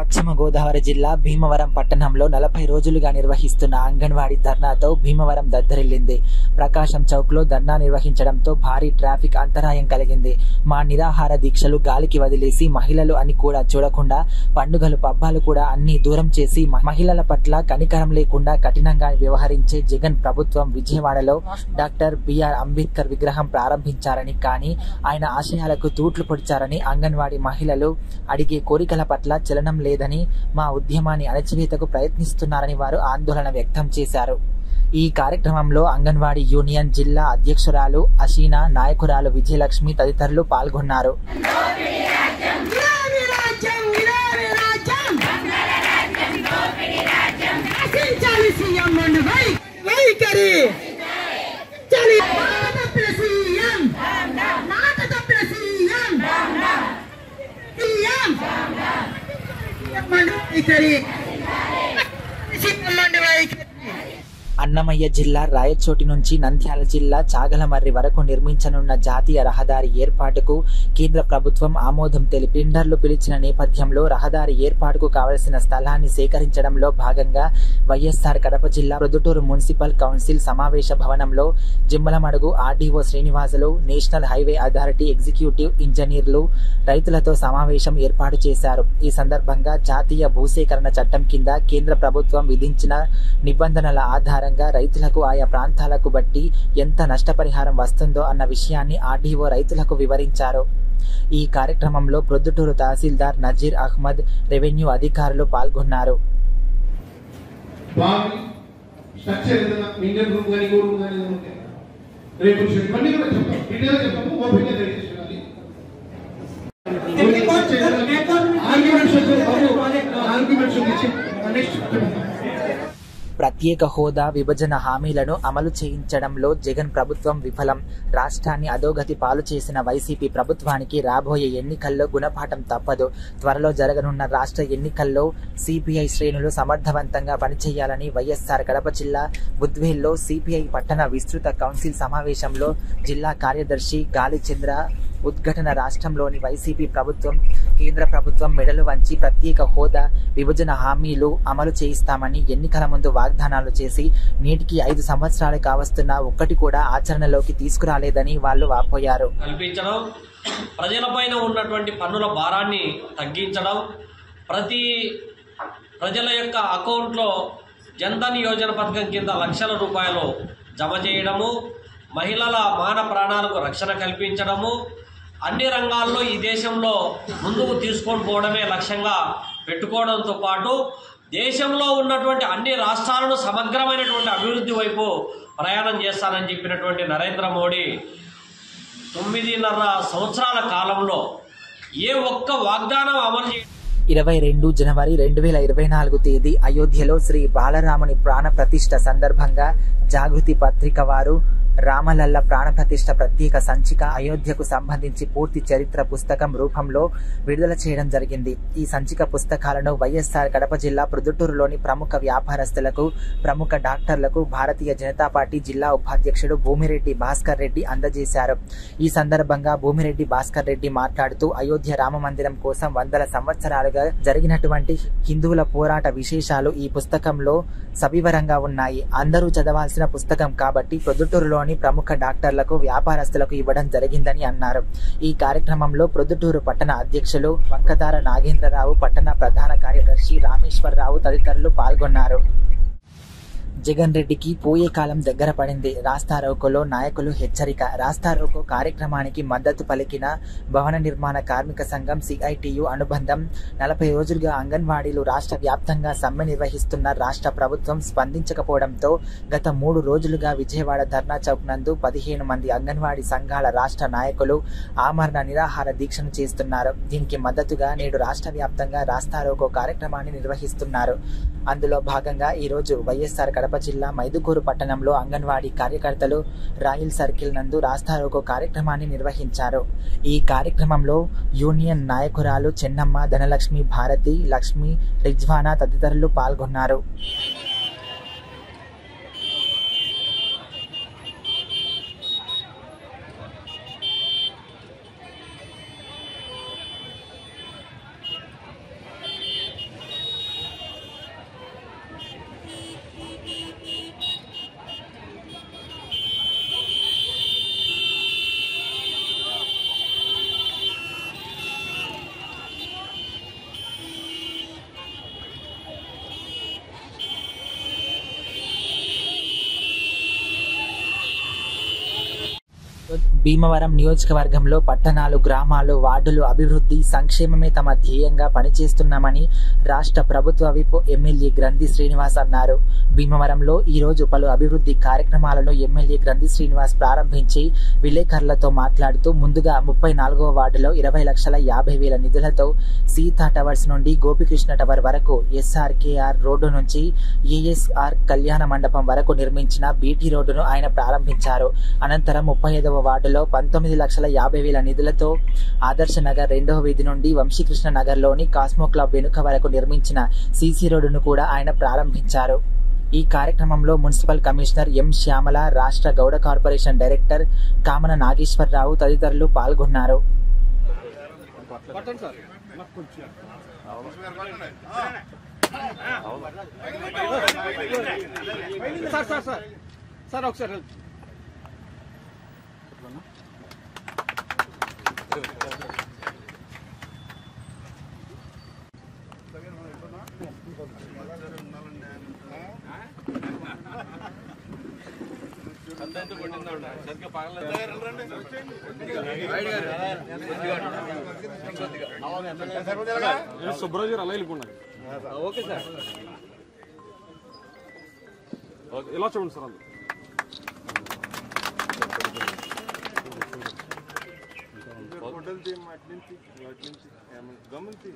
పశ్చిమ గోదావరి జిల్లా భీమవరం పట్టణంలో 40 రోజులుగా నిర్వహిస్తున్న అంగన్వాడీ ధర్నాతో భీమవరం దద్దరిల్లింది. ప్రకాశం చౌక్లో ధర్నా నిర్వహించడంతో భారీ ట్రాఫిక్ అంతరాయం కలిగింది. మా నిరాహార దీక్షలు గాలికి వదిలేసి మహిళలు అని కూడా చూడకుండా పండుగలు పబ్బాలు కూడా అన్ని దూరం చేసి మహిళల పట్ల కనికరం లేకుండా కఠినంగా వ్యవహరించే జగన్ ప్రభుత్వం విజయవాడలో డాక్టర్ బిఆర్ అంబేద్కర్ విగ్రహం ప్రారంభించారని, కానీ ఆయన ఆశయాలకు తూట్లు పొడిచారని అంగన్వాడీ మహిళలు అడిగే కోరికల పట్ల చలనం లేదని, మా ఉద్యమాన్ని అణచివేతకు ప్రయత్నిస్తున్నారని వారు ఆందోళన వ్యక్తం చేశారు. ఈ కార్యక్రమంలో అంగన్వాడీ యూనియన్ జిల్లా అధ్యక్షురాలు అషీనా, నాయకురాలు విజయలక్ష్మి తదితరులు పాల్గొన్నారు. అన్నమయ్య జిల్లా రాయచోటి నుంచి నంద్యాల జిల్లా చాగలమర్రి వరకు నిర్మించనున్న జాతీయ రహదారి ఏర్పాటుకు కేంద్ర ప్రభుత్వం ఆమోదం తెలిపి టెండర్లు పిలిచిన నేపథ్యంలో రహదారి ఏర్పాటుకు కావలసిన స్థలాన్ని సేకరించడంలో భాగంగా వైఎస్ఆర్ కడప జిల్లా ప్రొద్దుటూరు మున్సిపల్ కౌన్సిల్ సమావేశ భవనంలో Jammalamadugu RDO Srinivasulu, national highway authority executive ఇంజనీర్లు రైతులతో సమావేశం ఏర్పాటు చేశారు. ఈ సందర్భంగా జాతీయ భూసేకరణ చట్టం కింద కేంద్ర ప్రభుత్వం విధించిన నిబంధనల ఆధారంగా రైతులకు ఆయా ప్రాంతాలకు బట్టి ఎంత నష్టపరిహారం వస్తుందో అన్న విషయాన్ని ఆర్డీఓ రైతులకు వివరించారు. ఈ కార్యక్రమంలో ప్రొద్దుటూరు తహసీల్దార్ నజీర్ అహ్మద్, రెవెన్యూ అధికారులు పాల్గొన్నారు. ప్రత్యేక హోదా, విభజన హామీలను అమలు చేయించడంలో జగన్ ప్రభుత్వం విఫలం. రాష్ట్రాన్ని అధోగతి పాలు చేసిన వైసీపీ ప్రభుత్వానికి రాబోయే ఎన్నికల్లో గుణపాఠం తప్పదు. త్వరలో జరగనున్న రాష్ట్ర ఎన్నికల్లో సిపిఐ శ్రేణులు సమర్థవంతంగా పనిచేయాలని వైఎస్ఆర్ కడప జిల్లా బుద్వేల్లో సిపిఐ పట్టణ విస్తృత కౌన్సిల్ సమావేశంలో జిల్లా కార్యదర్శి గాలిచంద్ర ఉద్ఘాటన. రాష్ట్రంలోని వైసీపీ ప్రభుత్వం కేంద్ర ప్రభుత్వం మెడలు వంచి ప్రత్యేక హోదా, విభజన హామీలు అమలు చేయిస్తామని ఎన్నికల ముందు వాగ్దానాలు చేసి నేటికి 5 సంవత్సరాలు కావస్తున్నా ఒక్కటి కూడా ఆచరణలోకి తీసుకురాలేదని వాళ్ళు వాపోయారు. కల్పించడం, ప్రజలపైన ఉన్నటువంటి పన్నుల భారాన్ని తగ్గించడం, ప్రతి ప్రజల యొక్క అకౌంట్లో జన్ధన్ యోజన పథకం కింద లక్షల రూపాయలు జమ చేయడము, మహిళల మాన ప్రాణాలకు రక్షణ కల్పించడము, అన్ని రంగాల్లో ఈ దేశంలో ముందుకు తీసుకొని పోవడమే లక్ష్యంగా పెట్టుకోవడంతో పాటు దేశంలో ఉన్నటువంటి అన్ని రాష్ట్రాలను సమగ్రమైనటువంటి అభివృద్ధి వైపు ప్రయాణం చేస్తానని చెప్పినటువంటి నరేంద్ర మోడీ 9.5 సంవత్సరాల కాలంలో ఏ ఒక్క వాగ్దానం అమలు 22 జనవరి 2024 తేదీ అయోధ్యలో శ్రీ బాలరాముని ప్రాణ ప్రతిష్ఠ సందర్భంగా జాగృతి పత్రిక వారు రామలల్ల ప్రాణప్రతిష్ఠ ప్రత్యేక సంచిక అయోధ్యకు సంబంధించి పూర్తి చరిత్ర పుస్తకం రూపంలో విడుదల చేయడం జరిగింది. ఈ సంచిక పుస్తకాలను వైఎస్ఆర్ కడప జిల్లా ప్రొద్దుటూరులోని ప్రముఖ వ్యాపారస్తులకు, ప్రముఖ డాక్టర్లకు భారతీయ జనతా పార్టీ జిల్లా ఉపాధ్యక్షుడు భూమిరెడ్డి భాస్కర్ రెడ్డి అందజేశారు. ఈ సందర్భంగా భూమిరెడ్డి భాస్కర్ రెడ్డి మాట్లాడుతూ అయోధ్య రామ మందిరం కోసం 100 సంవత్సరాలుగా జరిగినటువంటి హిందువుల పోరాట విశేషాలు ఈ పుస్తకంలో సవివరంగా ఉన్నాయి. అందరూ చదవాల్సిన పుస్తకం కాబట్టి ప్రొద్దుటూరులోని ప్రముఖ డాక్టర్లకు, వ్యాపారస్తులకు ఇవ్వడం జరిగిందని అన్నారు. ఈ కార్యక్రమంలో ప్రొద్దుటూరు పట్టణ అధ్యక్షులు వంకతార నాగేంద్రరావు, పట్టణ ప్రధాన కార్యదర్శి రామేశ్వరరావు తదితరులు పాల్గొన్నారు. జగన్ రెడ్డికి పోయే కాలం దగ్గర పడింది. రాస్తారోకోలో నాయకులు హెచ్చరిక. రాస్తారోకో కార్యక్రమానికి మద్దతు పలికిన భవన నిర్మాణ కార్మిక సంఘం సిఐటియు అనుబంధం 40 రోజులుగా అంగన్వాడీలు రాష్ట్ర వ్యాప్తంగా సమ్మె నిర్వహిస్తున్న రాష్ట్ర ప్రభుత్వం స్పందించకపోవడంతో గత 3 రోజులుగా విజయవాడ ధర్నా చౌక్ నందు 15 మంది అంగన్వాడీ సంఘాల రాష్ట్ర నాయకులు ఆమరణ నిరాహార దీక్షను చేస్తున్నారు. దీనికి మద్దతుగా నేడు రాష్ట్ర వ్యాప్తంగా రాస్తారోకో కార్యక్రమాన్ని నిర్వహిస్తున్నారు. అందులో భాగంగా ఈరోజు వైఎస్ఆర్ కడప జిల్లా మైదుకూరు పట్టణంలో అంగన్వాడీ కార్యకర్తలు రాయల్ సర్కిల్ నందు రాస్తారోకో కార్యక్రమాన్ని నిర్వహించారు. ఈ కార్యక్రమంలో యూనియన్ నాయకురాలు చెన్నమ్మ, ధనలక్ష్మి, భారతి, లక్ష్మి, రిజ్వానా తదితరులు పాల్గొన్నారు. భీమవరం నియోజకవర్గంలో పట్టణాలు, గ్రామాలు, వార్డులు అభివృద్ధి, సంక్షేమమే తమ ధ్యేయంగా పనిచేస్తున్నామని రాష్ట్ర ప్రభుత్వ విప్ ఎమ్మెల్యే గ్రంథి శ్రీనివాస్ అన్నారు. భీమవరంలో ఈరోజు పలు అభివృద్ధి కార్యక్రమాలను ఎమ్మెల్యే గ్రంథి శ్రీనివాస్ ప్రారంభించి విలేకరులతో మాట్లాడుతూ ముందుగా 34వ వార్డులో 20,50,000 నిధులతో సీతా టవర్స్ నుండి గోపికృష్ణ టవర్ వరకు SRKR రోడ్డు నుంచి ASR కళ్యాణ మండపం వరకు నిర్మించిన బీటీ రోడ్డును ఆయన ప్రారంభించారు. అనంతరం 35వ వార్డులో 19,50,000 నిధులతో ఆదర్శ నగర్ 2వ వీధి నుండి వంశీకృష్ణ నగర్లోని కాస్మో క్లబ్ వెనుక వరకు నిర్మించిన సీసీ రోడ్డును కూడా ఆయన ప్రారంభించారు. ఈ కార్యక్రమంలో మున్సిపల్ కమిషనర్ ఎం శ్యామల, రాష్ట్ర గౌడ కార్పొరేషన్ డైరెక్టర్ కామన నాగేశ్వరరావు తదితరులు పాల్గొన్నారు. సుబ్రాజు అలా వెళ్ళిపోండి. ఓకే సార్, ఇలా చూడండి సార్. గమనించి